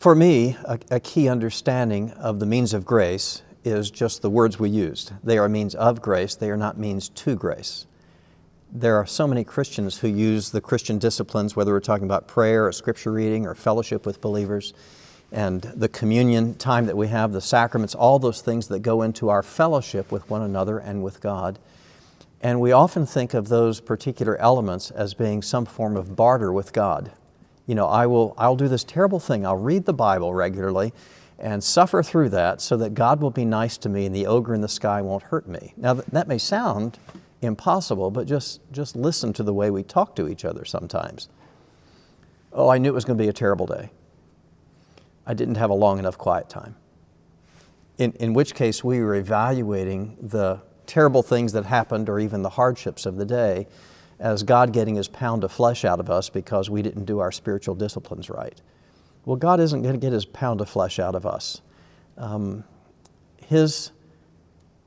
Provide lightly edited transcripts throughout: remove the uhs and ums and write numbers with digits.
For me, a key understanding of the means of grace is just the words we used. They are means of grace, they are not means to grace. There are so many Christians who use the Christian disciplines, whether we're talking about prayer or scripture reading or fellowship with believers, and the communion time that we have, the sacraments, all those things that go into our fellowship with one another and with God. And we often think of those particular elements as being some form of barter with God. You know, I'll do this terrible thing. I'll read the Bible regularly and suffer through that so that God will be nice to me and the ogre in the sky won't hurt me. Now, that may sound impossible, but just listen to the way we talk to each other sometimes. Oh, I knew it was going to be a terrible day. I didn't have a long enough quiet time. In which case we were evaluating the terrible things that happened or even the hardships of the day as God getting His pound of flesh out of us because we didn't do our spiritual disciplines right. Well, God isn't going to get His pound of flesh out of us. His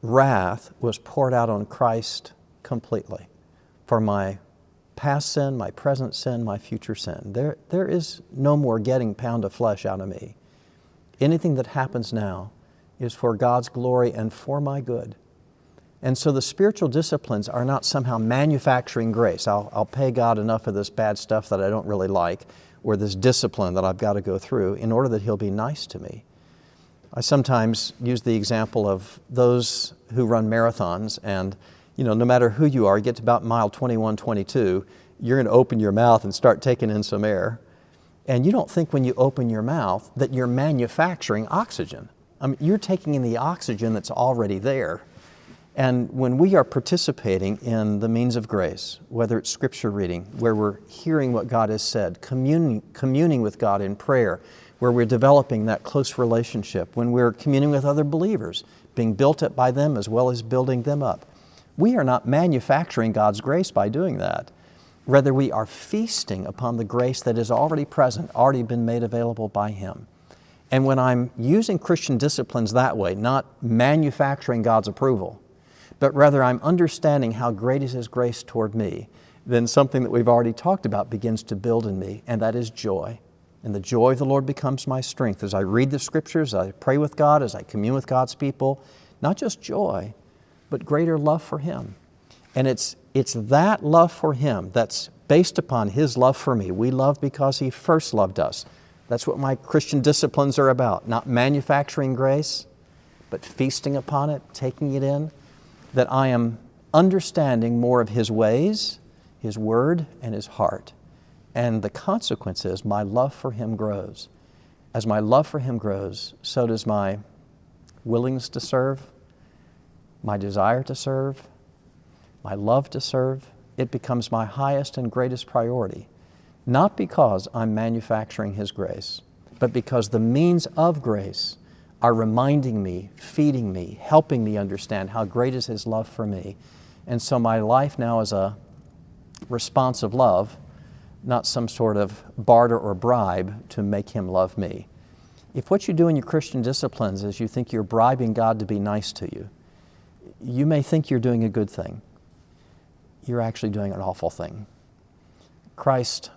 wrath was poured out on Christ completely for my past sin, my present sin, my future sin. There is no more getting pound of flesh out of me. Anything that happens now is for God's glory and for my good. And so the spiritual disciplines are not somehow manufacturing grace. I'll pay God enough of this bad stuff that I don't really like, or this discipline that I've got to go through in order that He'll be nice to me. I sometimes use the example of those who run marathons, and no matter who you are, you get to about mile 21, 22, you're going to open your mouth and start taking in some air. And you don't think when you open your mouth that you're manufacturing oxygen. I mean, you're taking in the oxygen that's already there. And when we are participating in the means of grace, whether it's scripture reading, where we're hearing what God has said, communing with God in prayer, where we're developing that close relationship, when we're communing with other believers, being built up by them as well as building them up, we are not manufacturing God's grace by doing that. Rather, we are feasting upon the grace that is already present, already been made available by Him. And when I'm using Christian disciplines that way, not manufacturing God's approval, but rather I'm understanding how great is His grace toward me, then something that we've already talked about begins to build in me, and that is joy. And the joy of the Lord becomes my strength. As I read the Scriptures, as I pray with God, as I commune with God's people, not just joy, but greater love for Him. And it's that love for Him that's based upon His love for me. We love because He first loved us. That's what my Christian disciplines are about, not manufacturing grace, but feasting upon it, taking it in, that I am understanding more of His ways, His Word, and His heart. And the consequence is my love for Him grows. As my love for Him grows, so does my willingness to serve, my desire to serve, my love to serve. It becomes my highest and greatest priority, not because I'm manufacturing His grace, but because the means of grace are reminding me, feeding me, helping me understand how great is His love for me. And so my life now is a response of love, not some sort of barter or bribe to make Him love me. If what you do in your Christian disciplines is you think you're bribing God to be nice to you, you may think you're doing a good thing. You're actually doing an awful thing. Christ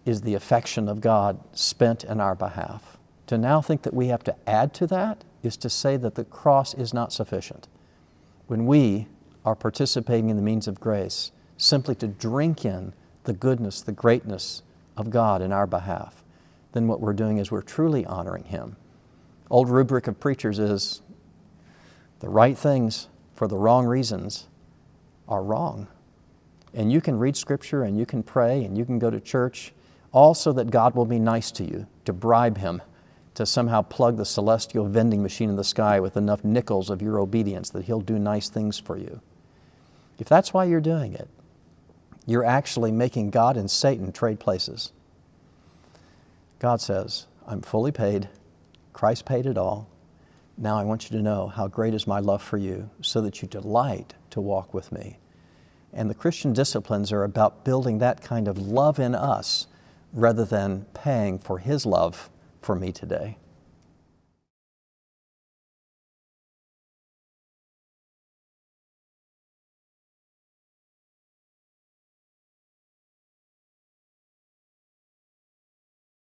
is the affection of God spent in our behalf. To now think that we have to add to that is to say that the cross is not sufficient. When we are participating in the means of grace, simply to drink in the goodness, the greatness of God in our behalf, then what we're doing is we're truly honoring Him. Old rubric of preachers is the right things for the wrong reasons are wrong. And you can read Scripture and you can pray and you can go to church all so that God will be nice to you, to bribe Him, to somehow plug the celestial vending machine in the sky with enough nickels of your obedience that He'll do nice things for you. If that's why you're doing it, you're actually making God and Satan trade places. God says, I'm fully paid. Christ paid it all. Now I want you to know how great is my love for you so that you delight to walk with me. And the Christian disciplines are about building that kind of love in us rather than paying for His love for me today.